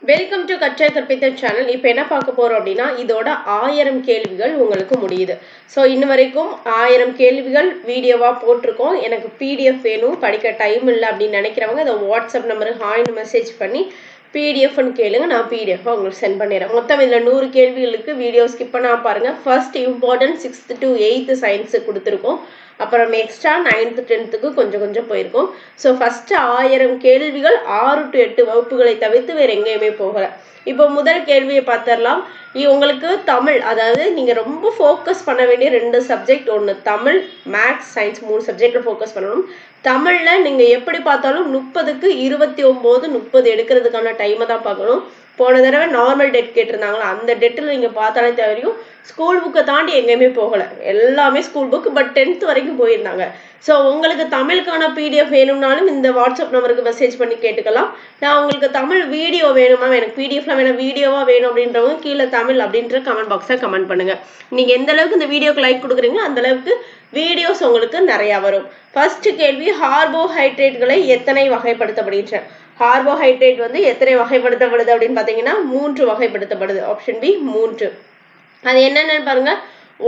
Welcome to கற்றாய் கற்பித்தல் channel. இப்போ என்ன பார்க்க போகிறோம் அப்படின்னா, இதோட 1000 கேள்விகள் உங்களுக்கு முடியுது. ஸோ இன்ன வரைக்கும் 1000 கேள்விகள் வீடியோவாக போட்டிருக்கோம். எனக்கு பிடிஎஃப் வேணும், படிக்க டைம் இல்லை அப்படின்னு நினைக்கிறவங்க இதை வாட்ஸ்அப் நம்பருக்கு ஹாய்னு மெசேஜ் பண்ணி பிடிஎஃப்னு கேளுங்க, நான் பிடிஎஃப் உங்களுக்கு சென்ட் பண்ணிடுறேன். மொத்தம் இதில் 100 கேள்விகளுக்கு வீடியோ ஸ்கிப் பண்ணால் பாருங்கள். First important 6th to 8th science கொடுத்துருக்கோம். அப்புறம் எக்ஸ்ட்ரா 9th 10th கொஞ்சம் போயிருக்கும். ஸோ ஃபஸ்ட்டு 1000 கேள்விகள் 6 to 8 வகுப்புகளை தவிர்த்து வேறு எங்கேயுமே போகலை. இப்போ முதல் கேள்வியை பார்த்துடலாம். உங்களுக்கு தமிழ், அதாவது நீங்கள் ரொம்ப ஃபோக்கஸ் பண்ண வேண்டிய 2 சப்ஜெக்ட். ஒன்று தமிழ், மேக்ஸ், சயின்ஸ் 3 சப்ஜெக்டில் ஃபோக்கஸ் பண்ணணும். தமிழில் நீங்கள் எப்படி பார்த்தாலும் 30க்கு 29 30 எடுக்கிறதுக்கான டைமை தான் பார்க்கணும். போன தடவை நார்மல் டெட் கேட்டிருந்தாங்களா, அந்த டெட்டில் நீங்கள் பார்த்தாலே தெரியும் ஸ்கூல் புக்கை தாண்டி எங்கேயுமே போகலை, எல்லாமே ஸ்கூல் புக். பட் 10th வரைக்கும் போயிருந்தாங்க. ஸோ உங்களுக்கு தமிழுக்கான பிடிஎஃப் வேணும்னாலும் இந்த வாட்ஸ்அப் நம்பருக்கு மெசேஜ் பண்ணி கேட்டுக்கலாம். நான் உங்களுக்கு தமிழ் வீடியோ வேணுமா, எனக்கு பிடிஎஃப்ல வேணும், வீடியோவாக வேணும் அப்படின்றவங்க கீழே தமிழ் அப்படின்ற கமெண்ட் பாக்ஸில் கமெண்ட் பண்ணுங்கள். நீங்கள் எந்த அளவுக்கு இந்த வீடியோக்கு லைக் கொடுக்குறீங்களோ அந்த அளவுக்கு வீடியோஸ் உங்களுக்கு நிறையா வரும். ஃபர்ஸ்ட் கேள்வி, கார்போஹைட்ரேட்களை எத்தனை வகைப்படுத்தப்படுகின்றன? கார்போஹைட்ரேட் எத்தனை வகைப்படுத்தப்படுது அப்படின்னு பார்த்தீங்கன்னா 3 வகைப்படுத்தப்படுது. Option B 3. அது என்னென்னு பாருங்க.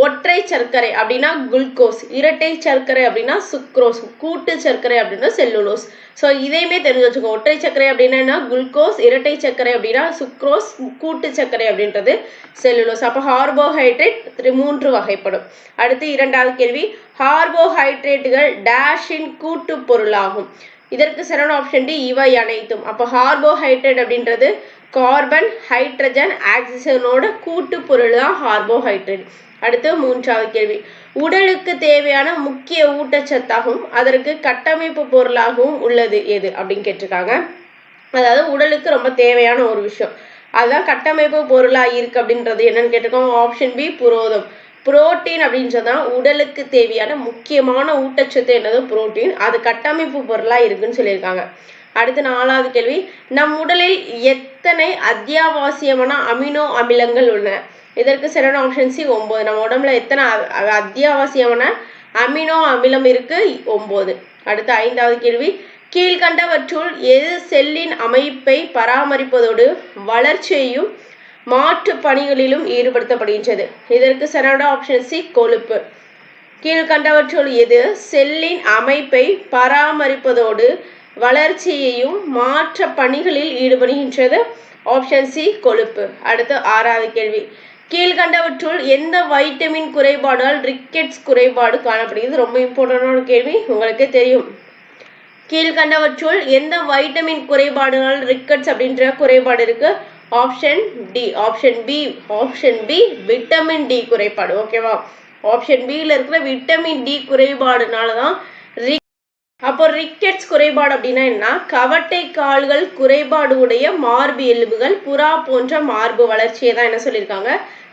ஒற்றை சர்க்கரை அப்படின்னா குளுக்கோஸ், இரட்டை சர்க்கரை அப்படின்னா சுக்ரோஸ், கூட்டு சர்க்கரை அப்படின்னா செல்லுலோஸ். ஸோ இதையுமே தெரிஞ்சு வச்சுக்கோங்க. ஒற்றை சர்க்கரை அப்படின்னா குளுக்கோஸ், இரட்டை சர்க்கரை அப்படின்னா சுக்ரோஸ், கூட்டு சர்க்கரை அப்படின்றது செல்லுலோஸ். அப்போ கார்போஹைட்ரேட் 3 வகைப்படும். அடுத்து 2வது கேள்வி, கார்போஹைட்ரேட்டுகள் டேஷின் கூட்டு பொருளாகும். இதற்கு சரியான ஆப்ஷன் டி இவை அனைத்தும். அப்போ கார்போஹைட்ரேட் அப்படின்றது கார்பன், ஹைட்ரஜன், ஆக்சிஜனோட கூட்டு பொருள் தான் கார்போஹைட்ரேட். அடுத்து 3வது கேள்வி, உடலுக்கு தேவையான முக்கிய ஊட்டச்சத்தாகவும் அதற்கு கட்டமைப்பு பொருளாகவும் உள்ளது எது அப்படின்னு கேட்டிருக்காங்க. அதாவது உடலுக்கு ரொம்ப தேவையான ஒரு விஷயம், அதுதான் கட்டமைப்பு பொருளாக இருக்கு அப்படின்றது என்னன்னு கேட்டிருக்கோம். Option B புரோதம். புரோட்டீன் அப்படின்றதான் உடலுக்கு தேவையான முக்கியமான ஊட்டச்சத்து என்னது புரோட்டீன், அது கட்டமைப்பு பொருளாக இருக்குன்னு சொல்லியிருக்காங்க. அடுத்து 4வது கேள்வி, நம் உடலில் எத்தனை அத்தியாவசியமான அமினோ அமிலங்கள் உள்ளன? இதற்கு சரியான ஆப்ஷன் சி 9. நம்ம உடம்புல எத்தனை அத்தியாவசியமான அமினோ அமிலம் இருக்கு? 9. அடுத்து 5வது கேள்வி, கீழ்கண்டவற்றுள் எது செல்லின் அமைப்பை பராமரிப்பதோடு வளர்ச்சியையும் மாற்று பணிகளிலும் ஈடுபடுத்தப்படுகின்றது? இதற்கு சரியான ஆப்ஷன் சி கொழுப்பு. கீழ்கண்டவற்றுள் எது செல்லின் அமைப்பை பராமரிப்பதோடு வளர்ச்சியையும் மாற்ற பணிகளில் ஈடுபடுகின்றது? ஆப்ஷன் சி கொழுப்பு. அடுத்து 6வது கேள்வி, கீழ்கண்டவற்றுள் எந்த வைட்டமின் குறைபாடால் ரிக்கெட்ஸ் குறைபாடு காணப்படுகிறது? ரொம்ப இம்பார்ட்டன்டான கேள்வி, உங்களுக்கே தெரியும். கீழ்கண்டவற்றுள் எந்த வைட்டமின் குறைபாடுனால் ரிக்கெட்ஸ் அப்படின்ற குறைபாடு இருக்கு? Option D, option B vitamin D குறைபாடு. ஓகேவா? ஆப்ஷன் பியில் இருக்கிற விட்டமின் டி குறைபாடுனால தான் அப்போ ரிக்கெட்ஸ் குறைபாடு அப்படின்னா என்ன? கவட்டை கால்கள் குறைபாடு உடைய மார்பு எலும்புகள், புறா போன்ற மார்பு வளர்ச்சியை தான் என்ன சொல்லியிருக்காங்க?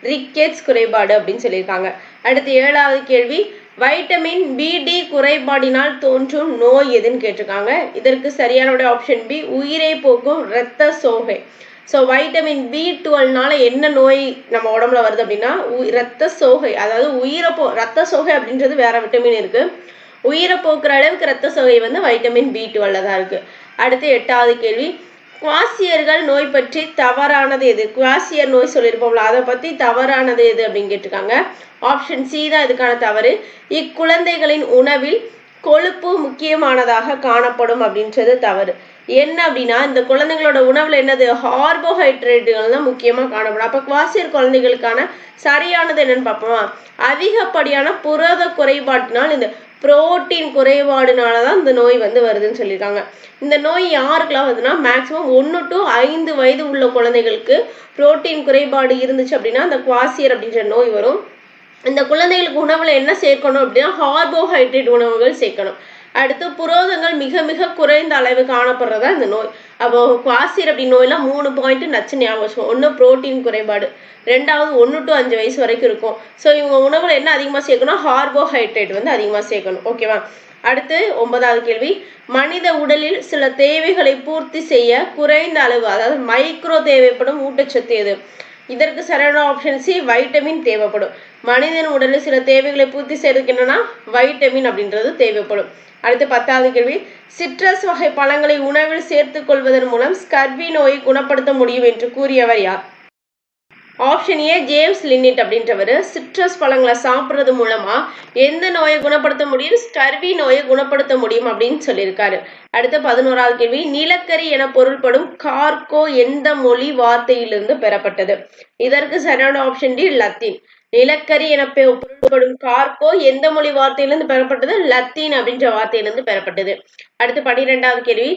ரிக்கெட்ஸ் குறைபாடு அப்படின்னு சொல்லியிருக்காங்க. அடுத்து 7வது கேள்வி, வைட்டமின் பி குறைபாடினால் தோன்றும் நோய் எதுன்னு கேட்டிருக்காங்க. இதற்கு சரியான ஆப்ஷன் பி உயிரை போக்கும் இரத்த சோகை. ஸோ வைட்டமின் B12னால என்ன நோய் நம்ம உடம்புல வருது அப்படின்னா இரத்த சோகை, அதாவது இரத்த சோகை அப்படின்றது வேற விட்டமின் இருக்கு, உயிரை போக்குற அளவுக்கு இரத்த சோகை வைட்டமின் B12 தான் இருக்கு. அடுத்து 8வது கேள்வி, குவாசியர்கள் நோய் பற்றி தவறானது எது? குவாசியர் நோய் சொல்லியிருப்போம்ல, அதை பற்றி தவறானது எது அப்படின்னு கேட்டிருக்காங்க. ஆப்ஷன் சி தான் இதுக்கான தவறு. இக்குழந்தைகளின் உணவில் கொழுப்பு முக்கியமானதாக காணப்படும் அப்படின்றது தவறு. என்ன அப்படின்னா இந்த குழந்தைங்களோட உணவுல என்னது? கார்போஹைட்ரேட்டுகள் தான் முக்கியமாக காணப்படும். அப்போ குவாசியர் குழந்தைகளுக்கான சரியானது என்னன்னு பார்ப்போமா? அதிகப்படியான புரத குறைபாட்டினால் இந்த புரோட்டீன் குறைபாடுனால தான் இந்த நோய் வருதுன்னு சொல்லியிருக்காங்க. இந்த நோய் யாருக்கெல்லாம் வருதுன்னா மேக்ஸிமம் 1 to 5 வயது உள்ள குழந்தைகளுக்கு புரோட்டீன் குறைபாடு இருந்துச்சு அப்படின்னா அந்த குவாசியர் அப்படின்ற நோய் வரும். இந்த குழந்தைகளுக்கு உணவுல என்ன சேர்க்கணும் அப்படின்னா கார்போஹைட்ரேட் உணவுகள் சேர்க்கணும். அடுத்து புரோதங்கள் மிக மிக குறைந்த அளவு காணப்படுறதா இந்த நோய். அப்போ குவாசியர் அப்படி நோயெல்லாம் 3 பாயிண்ட் நச்சு ஞாபகம். 1 புரோட்டீன் குறைபாடு, 2வது 1 to 5 வயசு வரைக்கும் இருக்கும். ஸோ இவங்க உணவுல என்ன அதிகமாக சேர்க்கணும்? கார்போஹைட்ரேட் அதிகமாக சேர்க்கணும். ஓகேவா? அடுத்து 9வது கேள்வி, மனித உடலில் சில தேவைகளை பூர்த்தி செய்ய குறைந்த அளவு, அதாவது மைக்ரோ தேவைப்படும் ஊட்டச்சத்து எது? இதற்கு சரியான ஆப்ஷன் சி வைட்டமின் தேவைப்படும். மனிதன் உடலில் சில தேவைகளை பூர்த்தி செய்யறதுக்கு என்னன்னா வைட்டமின் அப்படின்றது தேவைப்படும். அடுத்து 10வது கேள்வி, சிட்ரஸ் வகை பழங்களை உணவில் சேர்த்துக் கொள்வதன் மூலம் ஸ்கர்வி நோயை குணப்படுத்த முடியும் என்று கூறியவர் யார்? ஆப்ஷன் ஏ ஜேம்ஸ் லின்னிட் அப்படின்றவர் சிட்ரஸ் பழங்களை சாப்பிட்றது மூலமா எந்த நோயை குணப்படுத்த முடியும்? ஸ்கர்வி நோயை குணப்படுத்த முடியும் அப்படின்னு சொல்லியிருக்காரு. அடுத்து 11வது கேள்வி, நிலக்கரி என பொருள்படும் கார்கோ எந்த மொழி வார்த்தையிலிருந்து பெறப்பட்டது? இதற்கு சரியான ஆப்ஷன் டி லத்தீன். நிலக்கரி என பொருள்படும் கார்கோ எந்த மொழி வார்த்தையிலிருந்து பெறப்பட்டது? லத்தீன் அப்படின்ற வார்த்தையிலிருந்து பெறப்பட்டது. அடுத்து 12வது கேள்வி,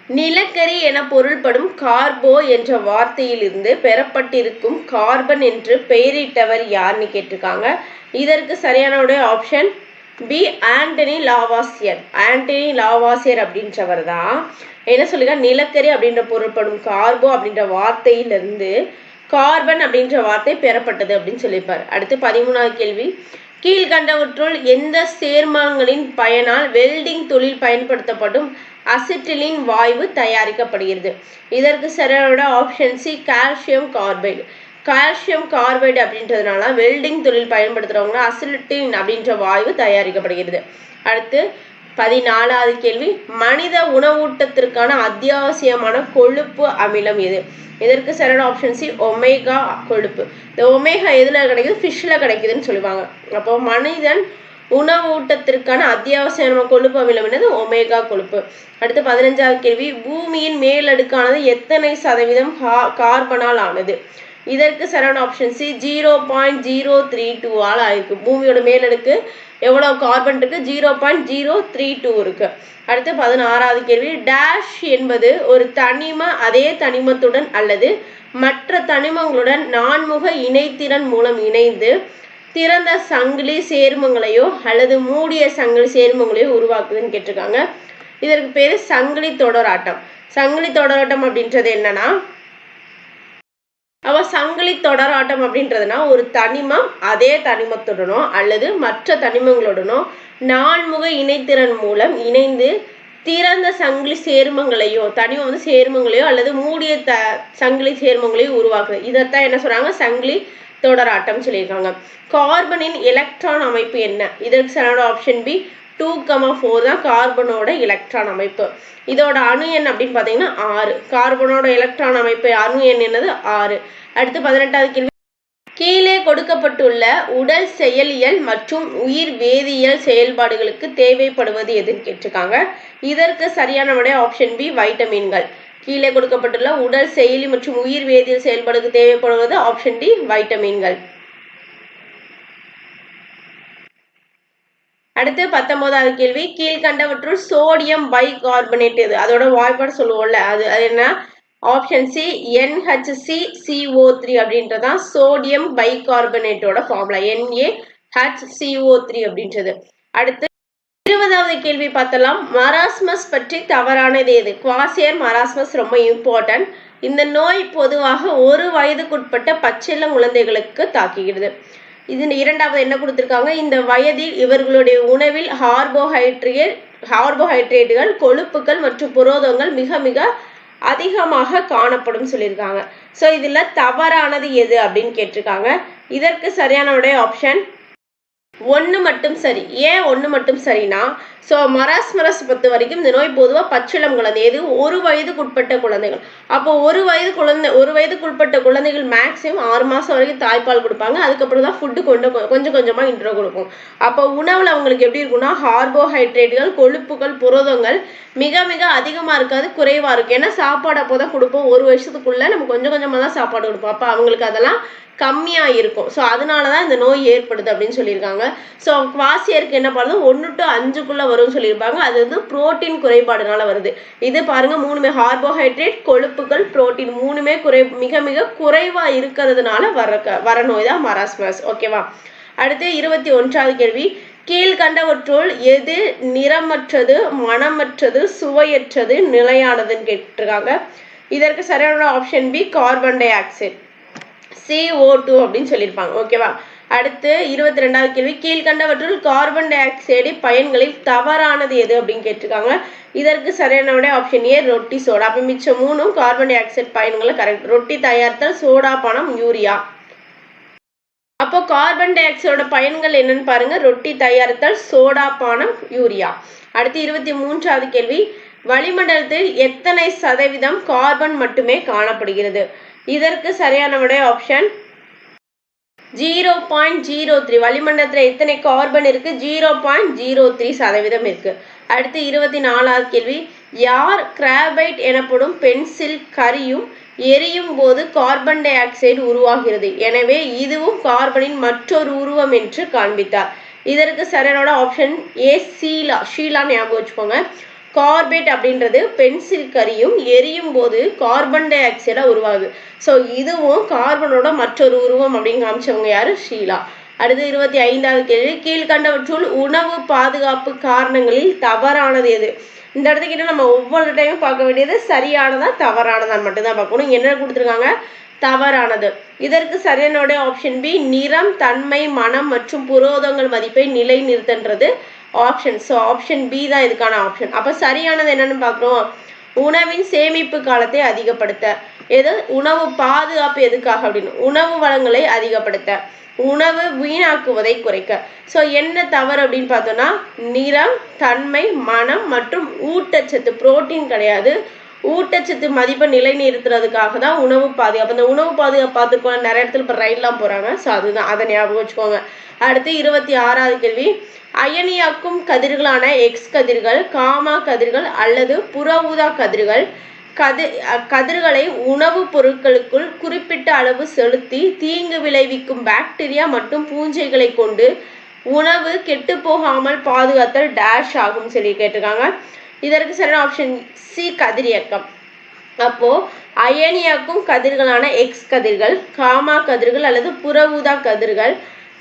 நிலக்கரி என பொருள்படும் கார்போ என்ற வார்த்தையிலிருந்து பெறப்பட்டிருக்கும் கார்பன் என்று பெயரிட்டவர் யாருன்னு கேட்டிருக்காங்க. இதற்கு சரியான ஆப்ஷன் பி ஆண்டனி லாவாசியர். ஆண்டனி லாவாசியர் அப்படின்றவர் தான் என்ன சொல்லுங்க, நிலக்கரி அப்படின்ற பொருள்படும் கார்போ அப்படின்ற வார்த்தையிலிருந்து கார்பன் அப்படின்ற வார்த்தை பெறப்பட்டது அப்படின்னு சொல்லியிருப்பார். அடுத்து 13வது கேள்வி, கீழ்கண்டவற்றுள் எந்த சேர்மங்களின் பயனால் வெல்டிங் தொழில் பயன்படுத்தப்படும் அசிட்டிலின் வாயு தயாரிக்கப்படுகிறது? இதற்கு சரியான option C calcium carbide. Calcium carbide அப்படின்றதுனால வெல்டிங் தொழில் பயன்படுத்துறவங்க அசிட்டிலின் அப்படின்ற வாயு தயாரிக்கப்படுகிறது. அடுத்து 14வது கேள்வி, மனித உணவூட்டத்திற்கான அத்தியாவசியமான கொழுப்பு அமிலம் எது? இதற்கு சரியான ஆப்ஷன் சி ஒமேகா கொழுப்பு. இந்த ஒமேகா எதுல கிடைக்குது? ஃபிஷ்ல கிடைக்குதுன்னு சொல்லுவாங்க. அப்போ மனிதன் உணவூட்டத்திற்கான அத்தியாவசியமான கொழுப்பு அமிலம் என்னது? ஒமேகா கொழுப்பு. அடுத்து 15வது கேள்வி, பூமியின் மேலடுக்கானது எத்தனை சதவீதம் கார்பனால் ஆனது? இதற்கு சரியான ஆப்ஷன் சி 0.032 ஆல் ஆயிருக்கு. பூமியோட மேலடுக்கு எவ்வளவு கார்பன் இருக்கு? 0.032 இருக்கு. அடுத்து 16வது கேள்வி, டேஷ் என்பது ஒரு தனிம அதே தனிமத்துடன் அல்லது மற்ற தனிமங்களுடன் நான்முக இணைத்திறன் மூலம் இணைந்து திறந்த சங்கிலி சேர்மங்களையோ அல்லது மூடிய சங்கிலி சேர்மங்களையோ உருவாக்குதுன்னு கேட்டிருக்காங்க. இதற்கு பேரு சங்கிலி தொடராட்டம். சங்கிலி தொடராட்டம் அப்படின்றது என்னன்னா, சங்கிலி தொடராட்டம் அப்படின்றதுனா ஒரு தனிமம் அதே தனிமத்துடனோ அல்லது மற்ற தனிமங்களுடனோ நான்முக இணைத்திறன் மூலம் இணைந்து திறந்த சங்கிலி சேர்மங்களையோ தனிமம் சேர்மங்களையோ அல்லது மூடிய சங்கிலி சேர்மங்களையோ உருவாக்குது. இதைத்தான் என்ன சொல்றாங்க? சங்கிலி தொடராட்டம் சொல்லியிருக்காங்க. கார்பனின் எலக்ட்ரான் அமைப்பு என்ன? இதற்கு சரியான ஆப்ஷன் பி 2,4 தான் கார்பனோட எலக்ட்ரான் அமைப்பு. இதோட அணு எண் அப்படின்னு பார்த்தீங்கன்னா 6. கார்பனோட எலக்ட்ரான் அமைப்பு அணு எண் என்னது? 6. அடுத்து 18வது கேள்வி, கீழே கொடுக்கப்பட்டுள்ள உடல் செயலியல் மற்றும் உயிர் வேதியியல் செயல்பாடுகளுக்கு தேவைப்படுவது எதுன்னு கேட்டிருக்காங்க. இதற்கு சரியான விடை ஆப்ஷன் பி வைட்டமின்கள். கீழே கொடுக்கப்பட்டுள்ள உடல் செயலி மற்றும் உயிர் வேதியியல் செயல்பாடுக்கு தேவைப்படுவது ஆப்ஷன் டி வைட்டமின்கள். அடுத்து 19வது கேள்வி, கீழ்கண்டவற்றுள் சோடியம் பைகார்பனேட் எது? அதோட வாய்ப்பாடு சொல்லுவோம்ல, அது என்ன? ஆப்ஷன் சி NHCCO3 அப்படின்றதான் சோடியம் பைகார்பனேட்டோட ஃபார்முலா. NaHCO3 அப்படின்றது. அடுத்து 20வது கேள்வி பார்த்தலாம். மராஸ்மஸ் பற்றி தவறானது எது? குவாசியர் மராஸ்மஸ் ரொம்ப இம்பார்ட்டன்ட். இந்த நோய் பொதுவாக 1 வயதுக்குட்பட்ட பச்சிளம் குழந்தைகளுக்கு தாக்குகிறது. இது 2வது என்ன கொடுத்திருக்காங்க? இந்த வயதில் இவர்களுடைய உணவில் கார்போஹைட்ரேட்டுகள் கொழுப்புகள் மற்றும் புரதங்கள் மிக மிக அதிகமாக காணப்படும் சொல்லியிருக்காங்க. ஸோ இதுல தவறானது எது அப்படின்னு கேட்டிருக்காங்க. இதற்கு சரியான விடை ஆப்ஷன் 1 மட்டும் சரி. ஏன் 1 மட்டும் சரினா, மராஸ்மஸ் பொறுத்த வரைக்கும் இந்த நோய் பொதுவாக பச்சிளம் குழந்தை, எது 1 வயதுக்குட்பட்ட குழந்தைகள். அப்போ 1 வயதுக்குட்பட்ட குழந்தைகள் மேக்சிமம் 6 மாசம் வரைக்கும் தாய்ப்பால் கொடுப்பாங்க. அதுக்கப்புறம் தான் ஃபுட்டு கொஞ்சம் கொஞ்சமா இன்ட்ரோ கொடுக்கும். அப்போ உணவுல அவங்களுக்கு எப்படி இருக்கும்னா, கார்போஹைட்ரேட்டுகள் கொழுப்புகள் புரதங்கள் மிக மிக அதிகமா இருக்காது, குறைவா இருக்கும். ஏன்னா சாப்பாடு அப்போதான் கொடுப்போம். 1 வருஷத்துக்குள்ள நம்ம கொஞ்சம் கொஞ்சமா தான் சாப்பாடு கொடுப்போம். அப்ப அவங்களுக்கு அதெல்லாம் கம்மியா இருக்கும். அதனாலதான் இந்த நோய் ஏற்படுது அப்படின்னு சொல்லியிருக்காங்க. குவாசியருக்கு என்ன பண்ணுது? 1 to 5க்குள்ள வரும்னு சொல்லியிருப்பாங்க. அது வந்து புரோட்டீன் குறைபாடுனால வருது. இது பாருங்க, 3மே கார்போஹைட்ரேட் கொழுப்புகள் புரோட்டீன் 3மே மிக மிக குறைவா இருக்கிறதுனால வர நோய் தான் மராஸ்மஸ். ஓகேவா? அடுத்து 21வது கேள்வி, கீழ்கண்டவற்றுள் எது நிறமற்றது, மனமற்றது, சுவையற்றது, நிலையானதுன்னு கேட்டிருக்காங்க. இதற்கு சரியான option B carbon dioxide CO2 அப்படின்னு சொல்லியிருப்பாங்க. ஓகேவா? அடுத்து 22வது கேள்வி, கீழ்கண்டவற்றுள் கார்பன் டை ஆக்சைடு பயன்களில் தவறானது எது அப்படின்னு கேட்டிருக்காங்க. இதற்கு சரியான விடை ஆப்ஷன் ஏ ரொட்டி சோடா. அப்ப மிச்சம் 3ம் கார்பன் டை ஆக்சைடு பயன்களை கரெக்ட். ரொட்டி தயாரித்தல், சோடா பானம், யூரியா. அப்போ கார்பன் டை ஆக்சைடோட பயன்கள் என்னன்னு பாருங்க. ரொட்டி தயாரித்தல், சோடா பானம், யூரியா. அடுத்து 23வது கேள்வி, வளிமண்டலத்தில் எத்தனை சதவீதம் கார்பன் மட்டுமே காணப்படுகிறது? இதற்கு சரியான விடை ஆப்ஷன் 0.03. வளிமண்டலத்தில் எத்தனை கார்பன் இருக்கு? 0.03% இருக்கு. அடுத்து 24வது கேள்வி, யார் கிராபைட் எனப்படும் பென்சில் கரியும் எரியும் போது கார்பன் டை ஆக்சைடு உருவாகிறது, எனவே இதுவும் கார்பனின் மற்றொரு உருவம் என்று காண்பித்தார். இதற்கு சரியான ஆப்ஷன் ஏ ஷீலா. ஷீலா ஞாபகம் வச்சுக்கோங்க. கார்பேட் அப்படின்றது பென்சில் கரியும் எரியும் போது கார்பன் டை ஆக்சைடா உருவாகுது. ஸோ இதுவும் கார்பனோட மற்றொரு உருவம் அப்படின்னு காமிச்சவங்க யாரு? ஷீலா. அடுத்து 25வது கேள்வி, கீழ்கண்டவற்றுள் உணவு பாதுகாப்பு காரணங்களில் தவறானது எது? இந்த இடத்துக்கிட்ட நம்ம ஒவ்வொரு டைமும் பார்க்க வேண்டியது சரியானதா தவறானதான் மட்டும்தான் பார்க்கணும். என்ன கொடுத்துருக்காங்க? தவறானது. இதற்கு சரியான ஆப்ஷன் பி நிறம், தன்மை, மனம் மற்றும் புரோதங்கள் மதிப்பை நிலை நிறுத்தன்றது ஆப்ஷன். ஸோ ஆப்ஷன் பி தான் இதுக்கான ஆப்ஷன். அப்போ சரியானது என்னன்னு பார்க்குறோம். உணவின் சேமிப்பு காலத்தை அதிகப்படுத்த. எது? உணவு பாதுகாப்பு எதுக்காக அப்படின்னு, உணவு வளங்களை அதிகப்படுத்த, உணவு வீணாக்குவதை குறைக்க. ஸோ என்ன தவறு அப்படின்னு பார்த்தோம்னா நிறம், தன்மை, மனம் மற்றும் ஊட்டச்சத்து, புரோட்டீன் கிடையாது, ஊட்டச்சத்து மதிப்பை நிலைநிறுத்துறதுக்காக தான் உணவு பாதுகாப்பு. அந்த உணவு பாதுகாப்பு பார்த்துருக்கோம் நிறைய இடத்துல இப்போ ரயில்லாம் போகிறாங்க. ஸோ அதுதான், அதை ஞாபகம் வச்சுக்கோங்க. அடுத்து 26வது கேள்வி, அயனியாக்கும் கதிர்களான எக்ஸ் கதிர்கள், காமா கதிர்கள் அல்லது புற ஊதா கதிர்கள் கதிர்களை உணவுப் பொருட்களுக்குள் குறிப்பிட்ட அளவு செலுத்தி தீங்கு விளைவிக்கும் பாக்டீரியா மற்றும் பூஞ்சைகளை கொண்டு உணவு கெட்டு போகாமல் பாதுகாத்தல் டேஷ் ஆகும் சொல்லி கேட்டிருக்காங்க. இதற்கு சரியான ஆப்ஷன் சி கதிரியக்கம். அப்போ அயனியாக்கும் கதிர்களான எக்ஸ் கதிர்கள், காமா கதிர்கள் அல்லது புற ஊதா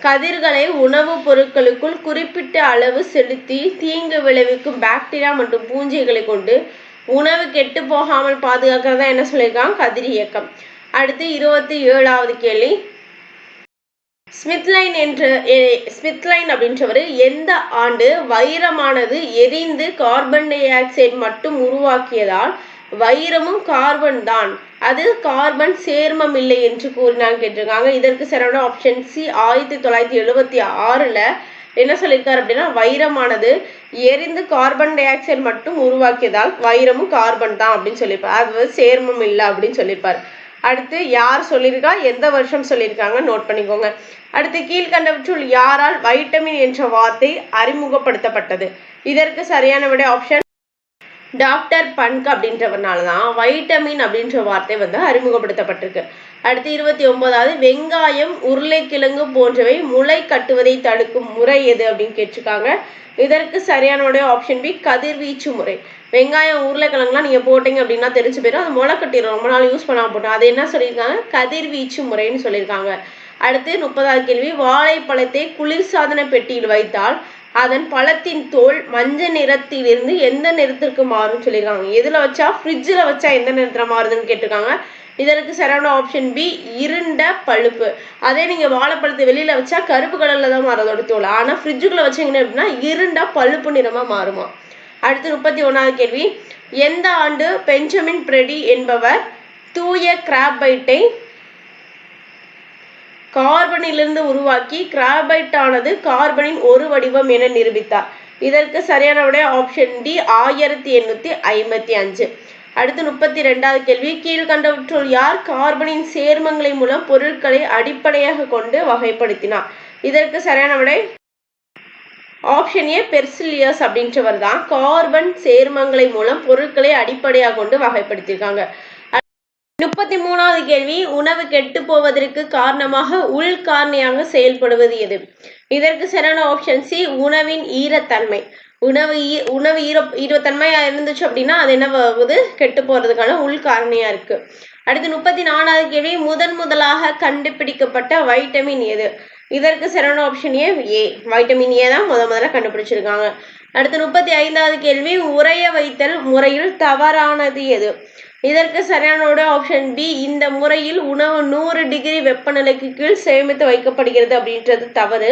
கதிர்களை உணவுப் பொருட்களுக்குள் குறிப்பிட்ட அளவு செலுத்தி தீங்கு விளைவிக்கும் பாக்டீரியா மற்றும் பூஞ்சைகளை கொண்டு உணவு கெட்டு போகாமல் பாதுகாக்கிறதா என்ன சொல்லியிருக்காங்க? கதிரியக்கம். அடுத்து 27வது கேள்வி, ஸ்மித்லைன் அப்படின்றவர் எந்த ஆண்டு வைரமானது எரிந்து கார்பன் டை ஆக்சைடு மட்டும் உருவாக்கியதால் வைரமும் கார்பன் தான், அது கார்பன் சேர்மம் இல்லை என்று கூறினாங்க கேட்டிருக்காங்க. இதற்கு சரியான ஆப்ஷன் சி 1976ல் என்ன சொல்லியிருக்காரு அப்படின்னா வைரமானது எரிந்து கார்பன் டை ஆக்சைடு மட்டும் உருவாக்கியதால் வைரமும் கார்பன் தான் அப்படின்னு சொல்லியிருப்பார். அது சேர்மம் இல்லை அப்படின்னு சொல்லியிருப்பார். அடுத்து யார் சொல்லியிருக்கா, எந்த வருஷம் சொல்லியிருக்காங்க நோட் பண்ணிக்கோங்க. அடுத்து கீழ்கண்டவற்றுள் யாரால் வைட்டமின் என்ற வார்த்தை அறிமுகப்படுத்தப்பட்டது? இதற்கு சரியான விட ஆப்ஷன் டாக்டர் பன்க் அப்படின்றவனால தான் வைட்டமின் அப்படின்ற வார்த்தை அறிமுகப்படுத்தப்பட்டிருக்கு. அடுத்து 29வது, வெங்காயம், உருளைக்கிழங்கு போன்றவை முளை கட்டுவதை தடுக்கும் முறை எது அப்படின்னு கேட்டிருக்காங்க. இதற்கு சரியான ஆப்ஷன் பி கதிர்வீச்சு முறை. வெங்காயம், உருளைக்கிழங்குலாம் நீங்க போட்டீங்க அப்படின்னா தெரிஞ்சு போயிடும், அது முளை கட்டிடும், ரொம்ப நாள் யூஸ் பண்ணாம போட்டோம், அது என்ன சொல்லியிருக்காங்க? கதிர்வீச்சு முறைன்னு சொல்லியிருக்காங்க. அடுத்து 30வது கேள்வி, வாழைப்பழத்தை குளிர்சாதன பெட்டியில் வைத்தால் அதன் பழத்தின் தோல் மஞ்சள் நிறத்திலிருந்து எந்த நிறத்திற்கு மாறும் சொல்லியிருக்காங்க. எதுல வச்சா? ஃப்ரிட்ஜில் வச்சா எந்த நிறத்துல மாறுதுன்னு கேட்டிருக்காங்க. இதற்கு சரியான ஆப்ஷன் பி இருண்ட பழுப்பு. அதே நீங்க வாழைப்பழத்தை வெளியில வச்சா கருப்பு கலர்ல தான் மாறும் அதோட தோல், ஆனா ஃப்ரிட்ஜுக்குள்ள வச்சீங்கன்னா அப்படின்னா இருண்ட பழுப்பு நிறமா மாறுமா. அடுத்து 31வது கேள்வி, எந்த ஆண்டு பெஞ்சமின் பிரெடி என்பவர் தூய கிராபைட்டை கார்பனிலிருந்து உருவாக்கி கிராபைட் ஆனது கார்பனின் ஒரு வடிவம் என நிரூபித்தார்? இதற்கு சரியான விடை ஆப்ஷன் டி 1855. அடுத்து 32வது கேள்வி, கீழ்கண்டவற்றுள் யார் கார்பனின் சேர்மங்களை மூலம் பொருட்களை அடிப்படையாக கொண்டு வகைப்படுத்தினார்? இதற்கு சரியான விடை ஆப்ஷன் ஏ பெர்சிலியஸ் அப்படின்றவர் தான் கார்பன் சேர்மங்களை மூலம் பொருட்களை அடிப்படையாக கொண்டு வகைப்படுத்தியிருக்காங்க. 33வது கேள்வி, உணவு கெட்டு போவதற்கு காரணமாக உள்காரணியாக செயல்படுவது எது? இதற்கு சரியான ஆப்ஷன் சி உணவின் ஈரத்தன்மை. உணவு ஈரத்தன்மையா இருந்துச்சு அப்படின்னா அது என்ன ஆகுது? கெட்டு போறதுக்கான உள்காரணியா இருக்கு. அடுத்து 34வது கேள்வி, முதலாக கண்டுபிடிக்கப்பட்ட வைட்டமின் எது? இதற்கு சரியான ஆப்ஷன் ஏ வைட்டமின் ஏ தான் முதல்ல கண்டுபிடிச்சிருக்காங்க. அடுத்து 35வது கேள்வி, உறைய வைத்தல் முறையில் தவறானது எது? இதற்கு சரியான ஆப்ஷன் பி. இந்த முறையில் உணவு 100 டிகிரி வெப்பநிலைக்கு கீழ் சேமித்து வைக்கப்படுகிறது அப்படின்றது தவறு.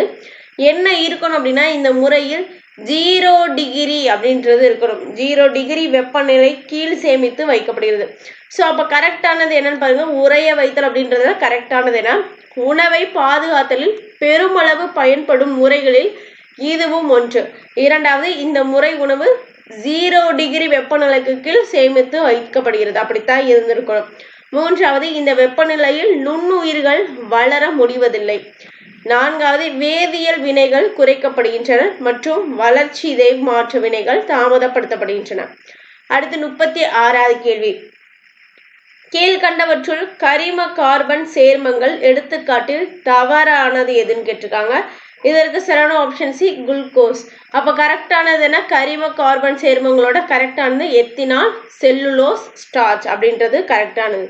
என்ன இருக்கணும் அப்படின்னா இந்த முறையில் 0 டிகிரி அப்படின்றது இருக்கணும். 0 டிகிரி வெப்பநிலை கீழ் சேமித்து வைக்கப்படுகிறது. ஸோ அப்போ கரெக்டானது என்னன்னு பாருங்க, உறைய வைத்தல் அப்படின்றது கரெக்டானது. என்ன, உணவை பாதுகாத்தலில் பெருமளவு பயன்படும் முறைகளில் இதுவும் ஒன்று. இரண்டாவது, இந்த முறை உணவு 0 டிகிரி வெப்பநிலைக்கு கீழ் சேமித்து வைக்கப்படுகிறது, அப்படித்தான் இருந்திருக்கணும். மூன்றாவது, இந்த வெப்பநிலையில் நுண்ணுயிர்கள் வளர முடிவதில்லை. நான்காவது, வேதியியல் வினைகள் குறைக்கப்படுகின்றன மற்றும் வளர்ச்சி மாற்ற வினைகள் தாமதப்படுத்தப்படுகின்றன. அடுத்து 36வது கேள்வி. கீழ்கண்டவற்றுள் கரிம கார்பன் சேர்மங்கள் எடுத்துக்காட்டில் தவறானது எதுன்னு கேட்டிருக்காங்க. இதற்கு சரியான ஆப்ஷன் சி, குளுக்கோஸ். அப்போ கரெக்டானது என்ன, கரிம கார்பன் சேர்மங்களோட கரெக்டானது எத்தினால், செல்லுலோஸ், ஸ்டார்ச் அப்படின்றது கரெக்டானது.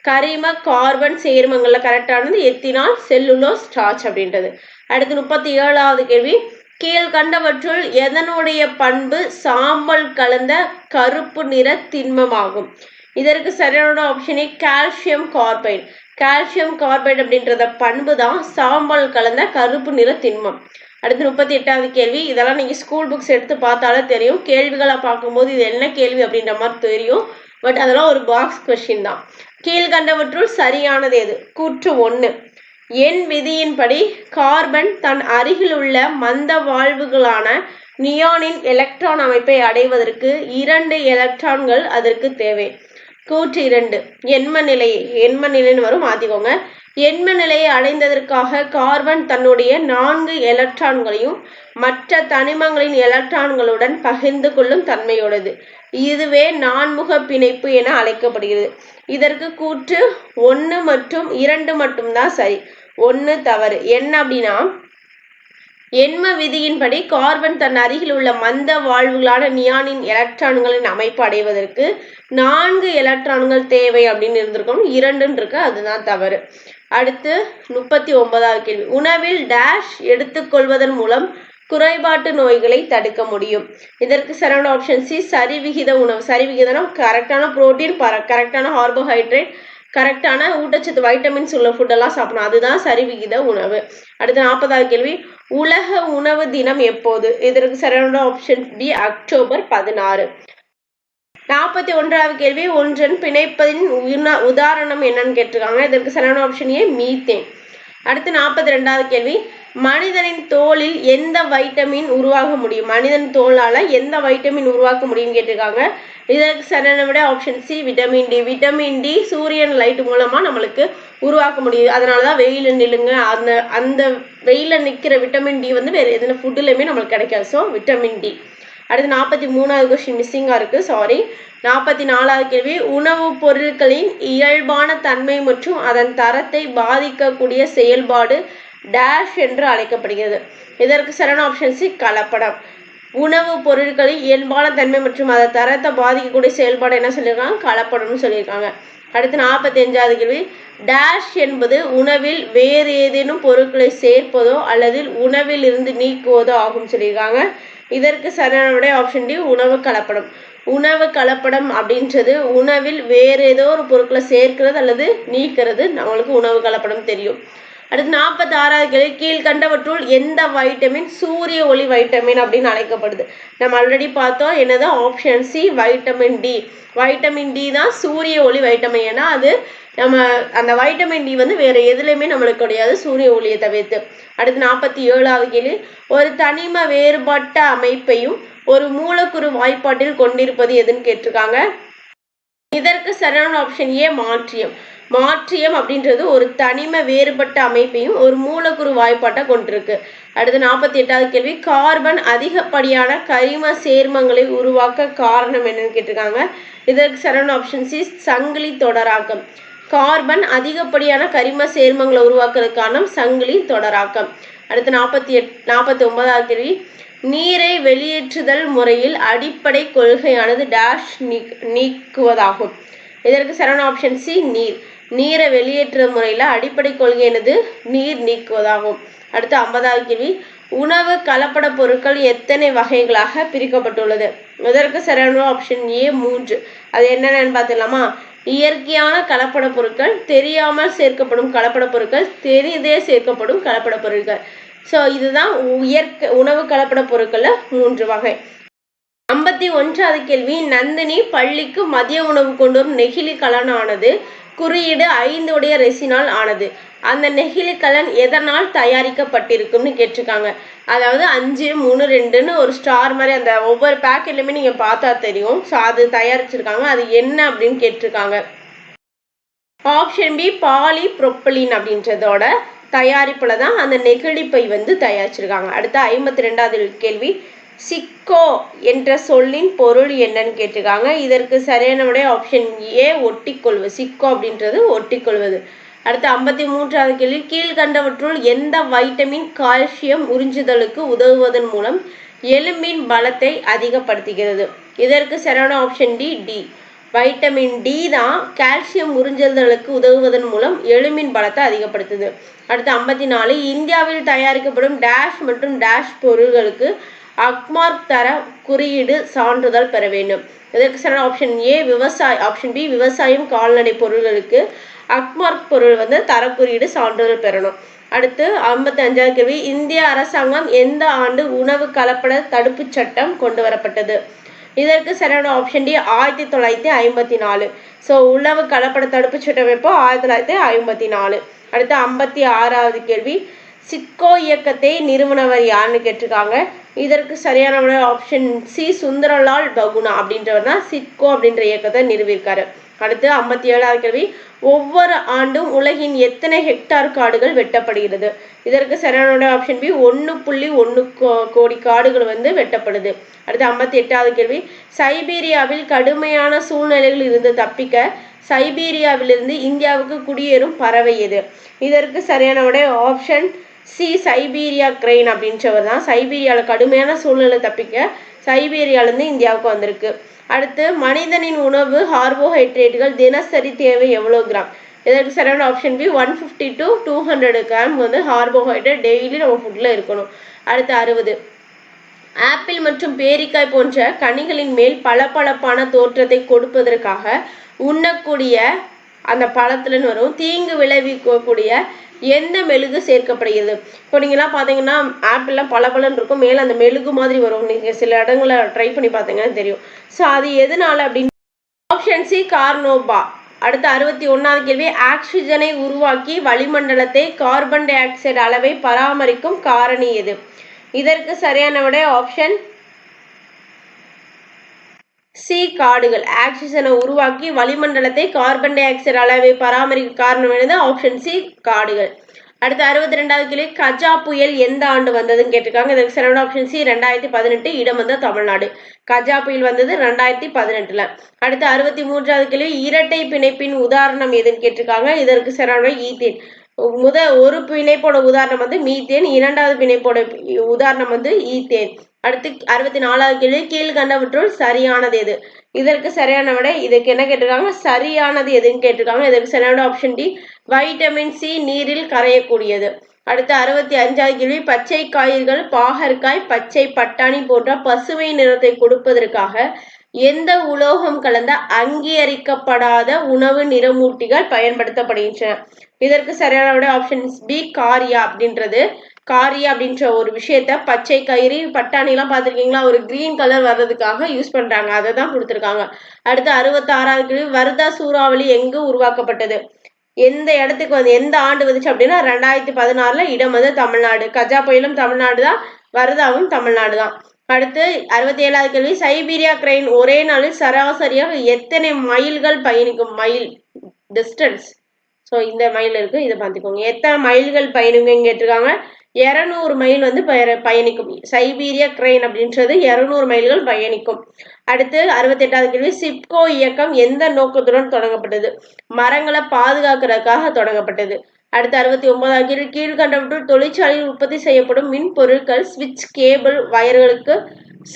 கரிம கார்பன் சேர்மங்கள்ல கரெக்டானது எத்தினால், செல்லுலோஸ், ஸ்டார்ச் அப்படின்றது. அடுத்து 37வது கேள்வி. கீழ்கண்டவற்றுள் எதனுடைய பண்பு சாம்பல் கலந்த கருப்பு நிற திண்மமாகும்? இதற்கு சரியான ஆப்ஷனே கால்சியம் கார்பைடு. கால்சியம் கார்பைடு அப்படின்றத பண்பு தான் சாம்பல் கலந்த கருப்பு நிற திண்மம். அடுத்து 38வது கேள்வி. இதெல்லாம் நீங்க ஸ்கூல் புக்ஸ் எடுத்து பார்த்தாலே தெரியும். கேள்விகளை பார்க்கும்போது இது என்ன கேள்வி அப்படின்ற மாதிரி தெரியும். பட் அதெல்லாம் ஒரு பாக்ஸ் கொஸ்டின் தான். கீழ்கண்டவற்றுள் சரியானது எது? கூற்று 1. எண் விதியின்படி கார்பன் தன் அருகில் உள்ள மந்த வாழ்வுகளான நியானின் எலக்ட்ரான் அமைப்பை அடைவதற்கு 2 எலக்ட்ரான்கள் அதற்கு தேவை. கூற்று 2. எண்ம நிலைன்னு வரும், மாத்திக்கோங்க. எண்ம நிலையை அடைந்ததற்காக கார்பன் தன்னுடைய 4 எலக்ட்ரான்களையும் மற்ற தனிமங்களின் எலக்ட்ரான்களுடன் பகிர்ந்து கொள்ளும் தன்மையுள்ளது. இதுவே நான்முக பிணைப்பு என அழைக்கப்படுகிறது. இதற்கு கூற்று 1 மற்றும் 2 மட்டும்தான் சரி. 1 தவறு. என்ன அப்படின்னா, எண்ம விதியின்படி கார்பன் தன் அருகில் உள்ள மந்த வாழ்வுகளான நியானின் எலக்ட்ரான்களின் அமைப்பு அடைவதற்கு 4 எலக்ட்ரான்கள் தேவை அப்படின்னு இருந்திருக்கணும். 2 இருக்கு, அதுதான் தவறு. அடுத்து 39வது கேள்வி. உணவில் டேஷ் எடுத்துக்கொள்வதன் மூலம் குறைபாட்டு நோய்களை தடுக்க முடியும். இதற்கு சரியான ஆப்ஷன் சி, சரிவிகித உணவு. சரிவிகிதம்னா கரெக்டான புரோட்டீன், கரெக்டான கார்போஹைட்ரேட், கரெக்டான ஊட்டச்சத்து வைட்டமின்ஸ் உள்ள ஃபுட்டெல்லாம் சாப்பிடணும், அதுதான் சரிவிகித உணவு. அடுத்து 40வது கேள்வி. உலக உணவு தினம் எப்போது? இதற்கு சரியான ஆப்ஷன் பி, அக்டோபர் 16. 41வது கேள்வி. ஒன்றன் பிணைப்பதின் உதாரணம் என்னன்னு கேட்டிருக்காங்க. இதற்கு சரியான ஆப்ஷன் ஏ, மீத்தேன். அடுத்து 42வது கேள்வி. மனிதனின் தோலில் எந்த வைட்டமின் உருவாக முடியும்? மனிதன் தோலால எந்த வைட்டமின் உருவாக்க முடியும் கேட்டிருக்காங்க. இதற்கு சரியான விட option C, vitamin D. Vitamin D சூரியன் லைட் மூலமா நம்மளுக்கு உருவாக்க முடியுது. அதனாலதான் வெயில நில்லுங்க, அந்த வெயில நிக்கிற விட்டமின் டி வந்து வேற எதுனா ஃபுட்டுலையுமே நம்மளுக்கு கிடைக்காது. So vitamin D. அடுத்து 43வது கொஸ்டின் மிஸ்ஸிங்கா இருக்கு, சாரி. 44வது கேள்வி. உணவுப் பொருட்களின் இயல்பான தன்மை மற்றும் அதன் தரத்தை பாதிக்கக்கூடிய செயல்பாடு டேஷ் என்று அழைக்கப்படுகிறது. இதற்கு சரியான ஆப்ஷன் சி, கலப்படம். உணவுப் பொருட்களின் இயல்பான தன்மை மற்றும் அதன் தரத்தை பாதிக்கக்கூடிய செயல்பாடு என்ன சொல்லியிருக்காங்க? கலப்படம்னு சொல்லியிருக்காங்க. அடுத்து 45வது கேள்வி. டேஷ் என்பது உணவில் வேறு ஏதேனும் பொருட்களை சேர்ப்பதோ அல்லது உணவில் இருந்து நீக்குவதோ ஆகும் சொல்லியிருக்காங்க. இதற்கு சரியான விடை ஆப்ஷன் டி, உணவு கலப்படம். உணவு கலப்படம் அப்படின்றது உணவில் வேறு ஏதோ ஒரு பொருட்களை சேர்க்கிறது அல்லது நீக்கிறது, நம்மளுக்கு உணவு கலப்படம் தெரியும். அடுத்து 46வது கேள்வி. கீழ்கண்டவற்றுள் எந்த வைட்டமின் சூரிய ஒளி வைட்டமின் அப்படின்னு அழைக்கப்படுது? நம்ம ஆல்ரெடி பார்த்தோம், என்னது option C, vitamin D. Vitamin D தான் சூரிய ஒளி வைட்டமின். ஏன்னா அது நம்ம அந்த வைட்டமின் டி வந்து வேற எதுலையுமே நம்மளுக்கு கிடையாது, சூரிய ஒளியை தவிர்த்து. அடுத்து 47வது கேள்வி. ஒரு தனிம வேறுபட்ட அமைப்பையும் ஒரு மூலக்கூறு வாய்ப்பாட்டில் கொண்டிருப்பது எதுன்னு கேட்டிருக்காங்க. இதற்கு சரியான ஆப்ஷன் ஏ, மாற்றியம். மாற்றியம் அப்படின்றது ஒரு தனிம வேறுபட்ட அமைப்பையும் ஒரு மூலக்கூறு வாய்ப்பாட்டை கொண்டிருக்கு. அடுத்து 48வது கேள்வி. கார்பன் அதிகப்படியான கரிம சேர்மங்களை உருவாக்க காரணம் என்னன்னு கேட்டிருக்காங்க. இதற்கு சரியான ஆப்ஷன் சி, சங்கிலி தொடராக்கம். கார்பன் அதிகப்படியான கரிம சேர்மங்களை உருவாக்குறதுக்கான சங்கிலி தொடராக்கம். அடுத்து 49வது கேள்வி. நீரை வெளியேற்றுதல் முறையில் அடிப்படை கொள்கையானது டேஷ் நீக்குவதாகும். இதற்கு சரியான ஆப்ஷன் சி, நீர். நீரை வெளியேற்றுற முறையில் அடிப்படை கொள்கை என்னது? நீர் நீக்குவதாகும். அடுத்து 50வது கேள்வி. உணவு கலப்பட பொருட்கள் எத்தனை வகைகளாக பிரிக்கப்பட்டுள்ளது? இதற்கு சரியான ஆப்ஷன் ஏ 3. அது என்னென்னு பார்த்துலாமா? இயற்கையான கலப்பட பொருட்கள், தெரியாமல் சேர்க்கப்படும் கலப்பட பொருட்கள், தெரிந்தே சேர்க்கப்படும் கலப்பட பொருட்கள். ஸோ இதுதான் உணவு கலப்பட பொருட்கள்ல 3 வகை. 51வது கேள்வி, நந்தினி பள்ளிக்கு மதிய உணவு கொண்டு வரும் நெகிழி கலன் ஆனது குறியீடு 5 உடைய ரெசினால் ஆனது. அந்த நெகிழி கலன் எதனால் தயாரிக்கப்பட்டிருக்கும்னு கேட்டிருக்காங்க. அதாவது 5, 3, 2ன்னு ஒரு ஸ்டார் மாதிரி அந்த ஒவ்வொரு பேக்கெட்லையுமே நீங்க பார்த்தா தெரியும். ஸோ அது தயாரிச்சிருக்காங்க. அது என்ன அப்படின்னு கேட்டிருக்காங்க. ஆப்ஷன் பி பாலி புரோப்பலின் அப்படின்றதோட தயாரிப்புல தான் அந்த நெகிழிப்பை வந்து தயாரிச்சிருக்காங்க. அடுத்த 52வது கேள்வி, சிக்கோ என்ற சொல்லின் பொருள் என்னன்னு கேட்டிருக்காங்க. இதற்கு சரியான விடை ஆப்ஷன் ஏ ஒட்டிக்கொள்வது. சிக்கோ அப்படின்றது ஒட்டிக்கொள்வது. அடுத்து 53வது கேள்வி, கீழ்கண்டவற்றுள் எந்த வைட்டமின் கால்சியம் உறிஞ்சுதலுக்கு உதவுவதன் மூலம் எலும்பின் பலத்தை அதிகப்படுத்துகிறது? இதற்கு சரியான ஆப்ஷன் டி. வைட்டமின் டி தான் கால்சியம் உறிஞ்சுதலுக்கு உதவுவதன் மூலம் எலும்பின் பலத்தை அதிகப்படுத்துது. அடுத்து 54, இந்தியாவில் தயாரிக்கப்படும் டேஷ் மற்றும் டேஷ் பொருள்களுக்கு அக்மார்க் தர குறியீடு சான்றிதழ் பெற வேண்டும். இதற்கு சரியான ஆப்ஷன் ஏ ஆப்ஷன் பி விவசாயம் கால்நடை பொருள்களுக்கு அக்மார்க் பொருள் வந்து தரக்குறியீடு சான்றிதழ் பெறணும். அடுத்து 55வது கேள்வி, இந்திய அரசாங்கம் எந்த ஆண்டு உணவு கலப்பட தடுப்பு சட்டம் கொண்டு வரப்பட்டது? இதற்கு சரியான ஆப்ஷன் டி 1954. ஸோ உணவு கலப்பட தடுப்பு சட்டம் எப்போ? 1954. அடுத்து 56வது கேள்வி, சிட்கோ இயக்கத்தை நிறுவனவர் யாருன்னு கேட்டிருக்காங்க. இதற்கு சரியான ஆப்ஷன் சி சுந்தரலால் பகுனா அப்படின்றவர் தான் சிட்கோ அப்படின்ற இயக்கத்தை நிறுவியிருக்காரு. அடுத்து 57வது கேள்வி, ஒவ்வொரு ஆண்டும் உலகின் எத்தனை ஹெக்டார் காடுகள் வெட்டப்படுகிறது? இதற்கு சரியான ஆப்ஷன் பி 1.1 கோடி காடுகள் வந்து வெட்டப்படுது. அடுத்து 58வது கேள்வி, சைபீரியாவில் கடுமையான சூழ்நிலைகளில் இருந்து தப்பிக்க சைபீரியாவிலிருந்து இந்தியாவுக்கு குடியேறும் பறவை எது? இதற்கு சரியான ஆப்ஷன் சி சைபீரியா கிரெயின் அப்படின்றவர் தான். சைபீரியாவில் கடுமையான சூழ்நிலை தப்பிக்க சைபீரியாவிலிருந்து இந்தியாவுக்கு வந்திருக்கு. அடுத்து மனிதனின் உணவு கார்போஹைட்ரேட்டுகள் தினசரி தேவை எவ்வளோ கிராம்? இதற்கு சரியான ஆப்ஷன் பி 150 to 200 கிராம் வந்து கார்போஹைட்ரேட் டெய்லி நம்ம ஃபுட்டில் இருக்கணும். அடுத்து 60, ஆப்பிள் மற்றும் பேரிக்காய் போன்ற கனிகளின் மேல் பளபளப்பான தோற்றத்தை கொடுப்பதற்காக உண்ணக்கூடிய அந்த பழத்துலன்னு வரும் தீங்கு விளைவிக்கக்கூடிய எந்த மெழுகு சேர்க்கப்படுகிறது? இப்போ நீங்கள்லாம் பார்த்தீங்கன்னா ஆப்பிள்லாம் பளபளன்னு இருக்கும், மேலே அந்த மெழுகு மாதிரி வரும். நீங்கள் சில இடங்களை ட்ரை பண்ணி பார்த்தீங்கன்னா தெரியும். ஸோ அது எதனால அப்படின்னு ஆப்ஷன் சி கார்னோபா. அடுத்து 61வது கேள்வி, ஆக்சிஜனை உருவாக்கி வளிமண்டலத்தை கார்பன் டை ஆக்சைடு அளவை பராமரிக்கும் காரணி எது? இதற்கு சரியான விடை ஆப்ஷன் சி காடுகள். ஆக்சிஜனை உருவாக்கி வளிமண்டலத்தை கார்பன் டை ஆக்சைடு அளவை பராமரிக்க காரணம் என்னது? ஆப்ஷன் சி காடுகள். அடுத்து 62வது கேள்வி, கஜா புயல் எந்த ஆண்டு வந்ததுன்னு கேட்டிருக்காங்க. இதற்கு சரியான ஆப்ஷன் சி 2018. இடம் வந்து தமிழ்நாடு. கஜா புயல் வந்தது 2018ல. அடுத்து 63வது கேள்வி, இரட்டை பிணைப்பின் உதாரணம் எதுன்னு கேட்டிருக்காங்க. இதற்கு சரியான ஈத்தேன். ஒரு பிணைப்போட உதாரணம் வந்து மீத்தேன், இரண்டாவது பிணைப்போட உதாரணம் வந்து ஈத்தேன். அடுத்து 64வது கேள்வி, கீழ்கண்டவற்றுள் சரியானது எது? இதற்கு சரியான விட இதுக்கு என்ன கேட்டிருக்காங்க? சரியானது எதுன்னு கேட்டிருக்காங்க. இதற்கு சரியான ஆப்ஷன் டி வைட்டமின் சி நீரில் கரையக்கூடியது. அடுத்து 65வது கேள்வி, பச்சை காய்கறிகள் பாகற்காய், பச்சை பட்டாணி போன்ற பசுமை நிறத்தை கொடுப்பதற்காக எந்த உலோகம் கலந்த அங்கீகரிக்கப்படாத உணவு நிறமூட்டிகள் பயன்படுத்தப்படுகின்றன? இதற்கு சரியான ஆப்ஷன் பி காரியா அப்படின்றது. காரியா அப்படின்ற ஒரு விஷயத்த பச்சை கயிறு பட்டாணிலாம் பார்த்துருக்கீங்களா? ஒரு கிரீன் கலர் வர்றதுக்காக யூஸ் பண்றாங்க, அதை தான் கொடுத்துருக்காங்க. அடுத்து 66வது கேள்வி, வர்தா சூறாவளி எங்கு உருவாக்கப்பட்டது? எந்த இடத்துக்கு வந்து எந்த ஆண்டு வந்துச்சு அப்படின்னா 2016ல. இடம் வந்து தமிழ்நாடு. கஜா புயலும் தமிழ்நாடு தான், வர்தாவும் தமிழ்நாடு தான். அடுத்து 67வது கேள்வி, சைபீரியா கிரெயின் ஒரே நாளில் சராசரியாக எத்தனை மைல்கள் பயணிக்கும்? Mile distance. ஸோ இந்த மைல் இருக்கு, இதை பார்த்துக்கோங்க. எத்தனை மைல்கள் பயணிக்குன்னு கேட்டிருக்காங்க. 200 மைல் வந்து பயணிக்கும். சைபீரியா கிரெயின் அப்படின்றது 200 மைல்கள் பயணிக்கும். அடுத்து 68வது கேள்வி, சிட்கோ இயக்கம் எந்த நோக்கத்துடன் தொடங்கப்பட்டது? மரங்களை பாதுகாக்கிறதுக்காக தொடங்கப்பட்டது. அடுத்து 69வது கேள்வி, கீழ்கண்டவற்றுள் தொழிற்சாலையில் உற்பத்தி செய்யப்படும் மின் பொருட்கள் ஸ்விட்ச் கேபிள் வயர்களுக்கு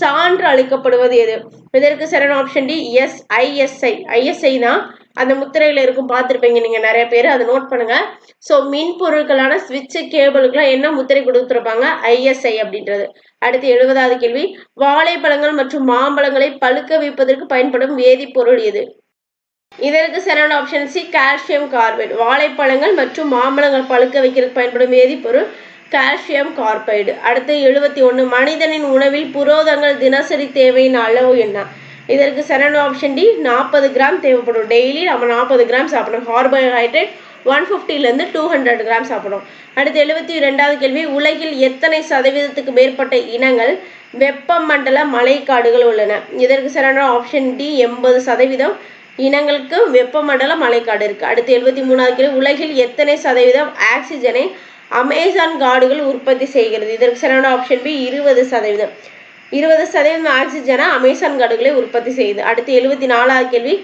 சான்று அளிக்கப்படுவது எது? இதற்கு சரியான ஆப்ஷன் டி ISI. ISI தான் அந்த முத்திரையில இருக்கும் பார்த்துருப்பீங்க நீங்க நிறைய பேர், அதை நோட் பண்ணுங்க. ஸோ மின் பொருட்களான ஸ்விட்ச் கேபிளுக்குலாம் என்ன முத்திரை கொடுத்துருப்பாங்க? ISI அப்படின்றது. அடுத்து 70வது கேள்வி, வாழைப்பழங்கள் மற்றும் மாம்பழங்களை பழுக்க வைப்பதற்கு பயன்படும் வேதிப்பொருள் எது? இதற்கு சரியான ஆப்ஷன் சி, கால்சியம் கார்பைடு. வாழைப்பழங்கள் மற்றும் மாம்பழங்கள் பழுக்க வைக்கிறதுக்கு பயன்படும் வேதிப்பொருள் கால்சியம் கார்பைடு. அடுத்து 71, மனிதனின் உணவில் புரதங்கள் தினசரி தேவையின் அளவு என்ன? இதற்கு சரியான ஆப்ஷன் டி, 40 கிராம் தேவைப்படும். டெய்லி நம்ம 40 கிராம் சாப்பிடணும். கார்போஹைட்ரேட் 150லேருந்து 200 கிராம் சாப்பிடணும். அடுத்து 72வது கேள்வி, உலகில் எத்தனை சதவீதத்துக்கு மேற்பட்ட இனங்கள் வெப்பமண்டல மழைக்காடுகள் உள்ளன? இதற்கு சரியான ஆப்ஷன் டி, 80% இனங்களுக்கு வெப்பமண்டல மழைக்காடு இருக்கு. அடுத்து 73வது கேள்வி, உலகில் எத்தனை சதவீதம் ஆக்சிஜனை அமேசான் காடுகள் உற்பத்தி செய்கிறது? இதற்கு சரியான ஆப்ஷன் பி, 20%. 20% ஆக்சிஜனை அமேசான் காடுகளை உற்பத்தி செய்யுது. அடுத்து 74வது கேள்வி,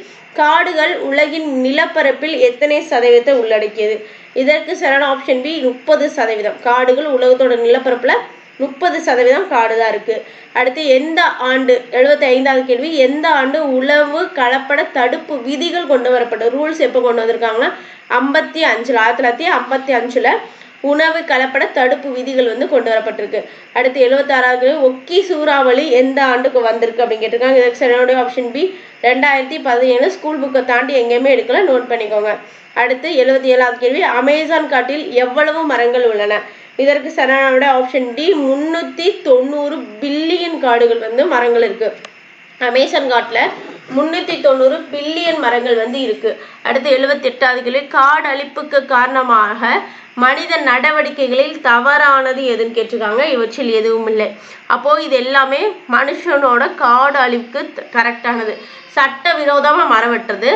காடுகள் உலகின் நிலப்பரப்பில் எத்தனை சதவீதத்தை உள்ளடக்கியது? இதற்கு சரியான ஆப்ஷன் பி, 30%. காடுகள் உலகத்தோட நிலப்பரப்புல 30% காடு தான் இருக்கு. அடுத்து எந்த ஆண்டு, 75வது கேள்வி, எந்த ஆண்டு உணவு கலப்பட தடுப்பு விதிகள் கொண்டு வரப்பட்ட? ரூல்ஸ் எப்போ கொண்டு வந்திருக்காங்கன்னா 1955 உணவு கலப்பட தடுப்பு விதிகள் கொண்டு வரப்பட்டிருக்கு. அடுத்து 76வது, ஒக்கி சூறாவளி எந்த ஆண்டுக்கு வந்திருக்கு அப்படின்னு கேட்டிருக்காங்க. இதற்கு சரியான ஆப்ஷன் பி, 2017. ஸ்கூல் புக்கை தாண்டி எங்கேயுமே எடுக்கல, நோட் பண்ணிக்கோங்க. அடுத்து 77வது கேள்வி, அமேசான் காட்டில் எவ்வளவு மரங்கள் உள்ளன? இதற்கு சரியான ஆப்ஷன் டி, 390 பில்லியன் காடுகள் மரங்கள் இருக்கு. அமேசான் காட்டுல 390 பில்லியன் மரங்கள் இருக்கு. அடுத்து 78வது கேள்வி, காடு அழிப்புக்கு காரணமாக மனித நடவடிக்கைகளில் தவறானது எதுன்னு கேட்டிருக்காங்க. இவற்றில் எதுவும் இல்லை. அப்போ இது எல்லாமே மனுஷனோட காடு அழிப்புக்கு கரெக்டானது. சட்டவிரோதமா மரம் வெட்டுறது,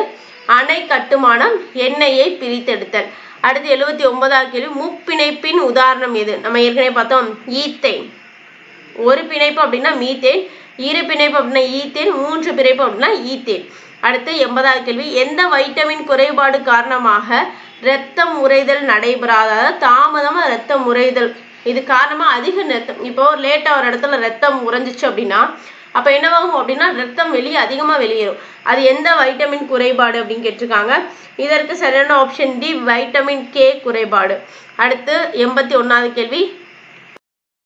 அணை கட்டுமானம், எண்ணெயை பிரித்தெடுத்தல். அடுத்து 79வது கேள்வி, முப்பிணைப்பின் உதாரணம் எது? நம்ம ஏற்கனவே பார்த்தோம், ஈத்தேன். ஒரு பிணைப்பு அப்படின்னா மீத்தேன், இரு பிணைப்பு அப்படின்னா ஈத்தேன், 3 பிணைப்பு அப்படின்னா ஈத்தேன். அடுத்து 80வது கேள்வி, எந்த வைட்டமின் குறைபாடு காரணமாக இரத்தம் உறைதல் நடைபெறாத, தாமதமா இரத்தம் உறைதல், இது காரணமா அதிக ரத்தம், இப்போ லேட்டா ஒரு இடத்துல ரத்தம் உறைஞ்சிச்சு அப்படின்னா அப்ப என்னவாகும் அப்படின்னா ரத்தம் அதிகமா வெளியேறும். அது எந்த வைட்டமின் குறைபாடு அப்படின்னு கேட்டிருக்காங்க. இதற்கு சரியான ஆப்ஷன் டி, வைட்டமின் கே குறைபாடு. அடுத்து 81வது கேள்வி,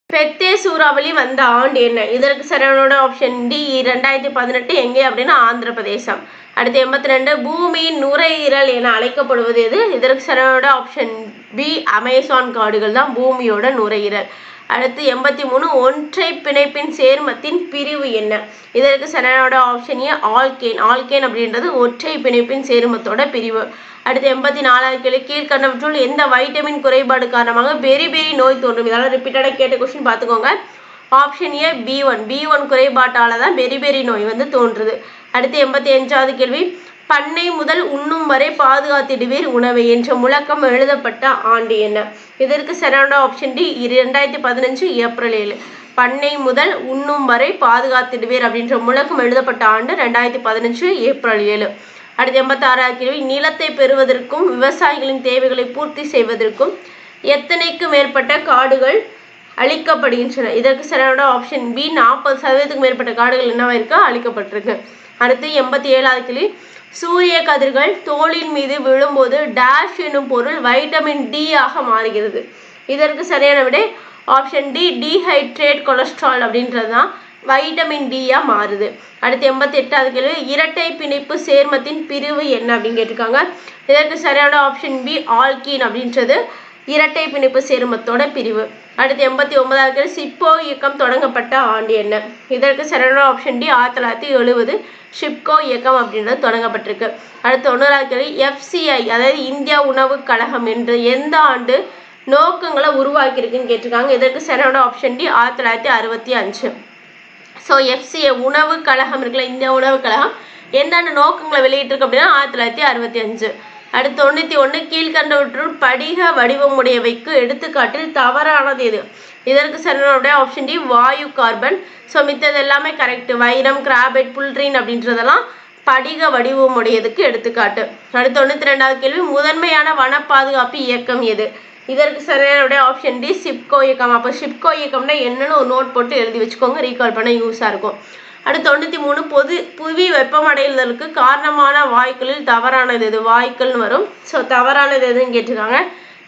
பெத்தே சூறாவளி வந்த ஆண்டு என்ன? இதற்கு சரியான ஆப்ஷன் டி, 2018. எங்கே அப்படின்னா ஆந்திர பிரதேசம். அடுத்து 82, பூமியின் நுரையீரல் என அழைக்கப்படுவது எது? இதற்கு சரியான ஆப்ஷன் பி, அமேசான் காடுகள் தான் பூமியோட நுரையீரல். அடுத்து 83, ஒற்றை பிணைப்பின் சேர்மத்தின் பிரிவு என்ன? இதற்கு சரியான ஆப்ஷன் ஏ, ஆல்கேன். ஆல்கேன் அப்படின்றது ஒற்றை பிணைப்பின் சேர்மத்தோட பிரிவு. அடுத்து 84வது கேள்வி, கீழ்கண்டவற்றுள் எந்த வைட்டமின் குறைபாடு காரணமாக பெரி நோய் தோன்றும்? இதெல்லாம் ரிப்பீட்டடா கேட்ட கொஸ்டின் பார்த்துக்கோங்க. ஆப்ஷன் ஏ, B1 குறைபாட்டால தான் பெரி நோய் தோன்றுது. அடுத்து 85வது கேள்வி, பண்ணை முதல் உண்ணும் வரை பாதுகாத்திடுவீர் உணவை என்ற முழக்கம் எழுதப்பட்ட ஆண்டு என்ன? இதற்கு சரியான ஆப்ஷன் டி, 2015 ஏப்ரல் 7. பண்ணை முதல் உண்ணும் வரை பாதுகாத்திடுவீர் அப்படின்ற முழக்கம் எழுதப்பட்ட ஆண்டு 2015 ஏப்ரல் 7. அடுத்து 86வது கேள்வி, நிலத்தை பெறுவதற்கும் விவசாயிகளின் தேவைகளை பூர்த்தி செய்வதற்கும் எத்தனைக்கு மேற்பட்ட காடுகள் அழிக்கப்படுகின்றன? இதற்கு சரியான ஆப்ஷன் பி, 40%க்கு மேற்பட்ட காடுகள் என்னவா இருக்கா? அழிக்கப்பட்டிருக்கு. அடுத்து 87வது கேள்வி, சூரிய கதிர்கள் தோலின் மீது விழும்போது டேஷ் என்னும் பொருள் வைட்டமின் டி ஆக மாறுகிறது. இதற்கு சரியான விடை ஆப்ஷன் டி, டீஹைட்ரேட் கொலஸ்ட்ரால் அப்படின்றது தான் வைட்டமின் டியா மாறுது. அடுத்து 88வது கேள்வி, இரட்டை பிணைப்பு சேர்மத்தின் பிரிவு என்ன அப்படின்னு கேட்டிருக்காங்க. இதற்கு சரியான ஆப்ஷன் பி, ஆல்கீன் அப்படின்றது இரட்டை பிணைப்பு சேர்மத்தோட பிரிவு. அடுத்து 89வது கேள்வி, சிப்போ இயக்கம் தொடங்கப்பட்ட ஆண்டு என்ன? இதற்கு சரியான ஆப்ஷன் டி, 1970 ஷிப்கோ இயக்கம் அப்படின்றது தொடங்கப்பட்டிருக்கு. அடுத்து 90வது கேள்வி, FCI அதாவது இந்தியா உணவு கழகம் என்று எந்த ஆண்டு நோக்கங்களை உருவாக்கியிருக்குன்னு கேட்டிருக்காங்க. இதற்கு சரியான ஆப்ஷன் டி, 1965. ஸோ FCI உணவு கழகம் இருக்குல்ல, இந்தியா உணவு கழகம் என்னென்ன நோக்கங்களை வெளியிட்டிருக்கு அப்படின்னா 1965. அடுத்து 91, கீழ்கண்டவற்றுள் படிக வடிவமுடையவைக்கு எடுத்துக்காட்டில் தவறானது எது? இதற்கு சரியான ஆப்ஷன் டி, வாயு கார்பன். ஸோ மித்தது எல்லாமே கரெக்ட். வைரம், கிராபைட், புல்ட்ரீன் அப்படின்றதெல்லாம் படிக வடிவமுடையதுக்கு எடுத்துக்காட்டு. அடுத்து 92வது கேள்வி, முதன்மையான வன பாதுகாப்பு இயக்கம் எது? இதற்கு சரியான ஆப்ஷன் டி, சிப்கோ இயக்கம். அப்போ சிப்கோ இயக்கம்னா என்னன்னு ஒரு நோட் போட்டு எழுதி வச்சுக்கோங்க, ரீகால் பண்ண யூஸாக இருக்கும். அடுத்து 93 புவி வெப்பமடைதலுக்கு காரணமான வாயுக்களில் தவறானது எது? வாயுக்கள்னு வரும். ஸோ தவறானது எதுன்னு கேட்டிருக்காங்க.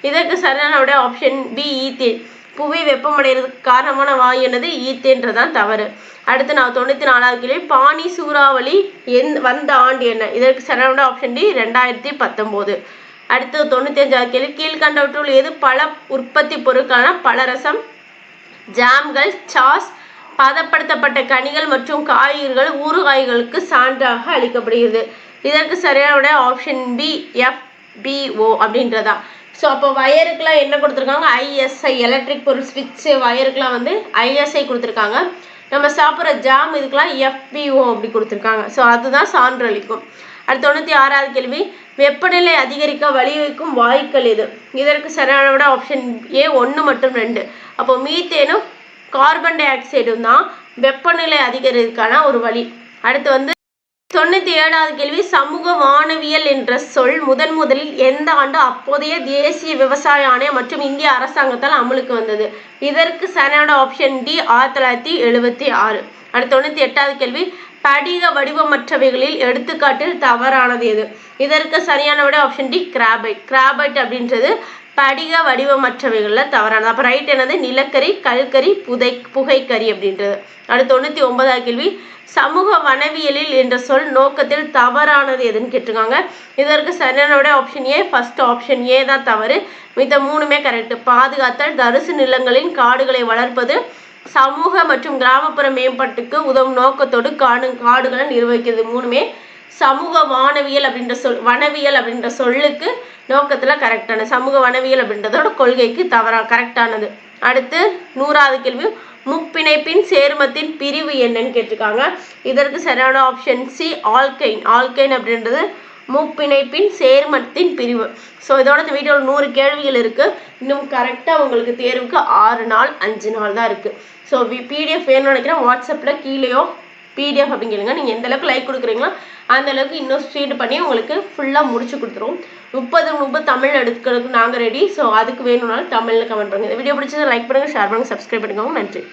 இதற்கு சரியான விட ஆப்ஷன் பி ஈத்தேன். புவி வெப்பமடைகிறதுக்கு காரணமான வாயு என்னது? ஈத்தேன்றதான் தவறு. அடுத்து 94வது கேள்வி, பானி சூறாவளி வந்த ஆண்டு என்ன? இதற்கு சரியான விட ஆப்ஷன் டி 2019. அடுத்து 95வது கேள்வி, கீழ்கண்டவற்றுள் எது பல உற்பத்தி பொருட்களான பலரசம், ஜாம்கள், சாஸ், பதப்படுத்தப்பட்ட கனிகள் மற்றும் காய்கறிகள் ஊறுகாய்களுக்கு சான்றாக அளிக்கப்படுகிறது? இதற்கு சரியான விட ஆப்ஷன் பி FBO அப்படின்றதா. ஸோ அப்போ வயருக்குலாம் என்ன கொடுத்துருக்காங்க? ISI எலக்ட்ரிக் பொருள் ஸ்விட்சு வயருக்குலாம் வந்து ISI கொடுத்துருக்காங்க. நம்ம சாப்பிட்ற ஜாம் இதுக்கெல்லாம் FBO அப்படி கொடுத்துருக்காங்க. ஸோ அதுதான் சான்றளிக்கும். அடுத்து 96வது கேள்வி, வெப்பநிலை அதிகரிக்க வழிவகுக்கும் வாயுக்கள் எது? இதற்கு சரியான விட ஆப்ஷன் A 1 மற்றும் 2. அப்போ மீத்தேனும் கார்பன் டை ஆக்சைடும் தான் வெப்பநிலை அதிகரிக்கிறதுக்கான ஒரு வழி. அடுத்து வந்து 97வது கேள்வி, சமூக வானவியல் என்ற சொல் முதலில் எந்த ஆண்டு அப்போதைய தேசிய விவசாய ஆணையம் மற்றும் இந்திய அரசாங்கத்தால் அமலுக்கு வந்தது? இதற்கு சரியான ஆப்ஷன் டி 1976. அடுத்து 98வது கேள்வி, படிக வடிவமற்றவைகளில் எடுத்துக்காட்டில் தவறானது எது? இதற்கு சரியான விட ஆப்ஷன் டி கிராபைட். கிராபைட் அப்படின்றது படிக வடிவமற்றவைகளில் தவறானது. அப்போ ரைட் என்னது? நிலக்கரி, கல்கரி, புகைக்கரி அப்படின்றது. அடுத்து 99வது கேள்வி, சமூக வனவியலில் என்ற சொல் நோக்கத்தில் தவறானது எதுன்னு கேட்டிருக்காங்க. இதற்கு சரியான விட option A. First option A தான் தவறு. மித்த 3மே கரெக்ட். பாதுகாத்தல், தரிசு நிலங்களின் காடுகளை வளர்ப்பது, சமூக மற்றும் கிராமப்புற மேம்பாட்டுக்கு உதவும் நோக்கத்தோடு காடுகளை நிர்வகிக்கிறது. 3மே சமூக வானவியல் அப்படின்ற வனவியல் அப்படின்ற சொல்லுக்கு நோக்கத்தில் கரெக்டான, சமூக வனவியல் அப்படின்றதோட கொள்கைக்கு கரெக்டானது. அடுத்து 100வது கேள்வி, முப்பிணைப்பின் சேர்மத்தின் பிரிவு என்னன்னு கேட்டிருக்காங்க. இதற்கு சரியான ஆப்ஷன் சி ஆல்கைன். ஆல்கைன் அப்படின்றது முப்பிணைப்பின் சேர்மத்தின் பிரிவு. ஸோ இதோட இந்த வீடியோவில் 100 கேள்விகள் இருக்குது. இன்னும் கரெக்டாக உங்களுக்கு தேர்வுக்கு 6 நாள் 5 நாள் தான் இருக்குது. ஸோ PDF வேணும்னு நினைக்கிறேன், வாட்ஸ்அப்பில் கீழேயோ PDF அப்படின்னு கேளுங்க. நீங்கள் எந்த அளவுக்கு லைக் கொடுக்குறீங்களோ அந்த அளவுக்கு இன்னும் ஸ்பீடு பண்ணி உங்களுக்கு ஃபுல்லாக முடிச்சு கொடுத்துருவோம். 30 தமிழ் எடுக்கிறதுக்கு நாங்கள் ரெடி. ஸோ அதுக்கு வேணும்னாலும் தமிழில் கமெண்ட் பண்ணுங்கள். இந்த வீடியோ பிடிச்சதை லைக் பண்ணுங்கள், ஷேர் பண்ணுங்கள், சப்ஸ்கிரைப் பண்ணிக்கோங்க. நன்றி.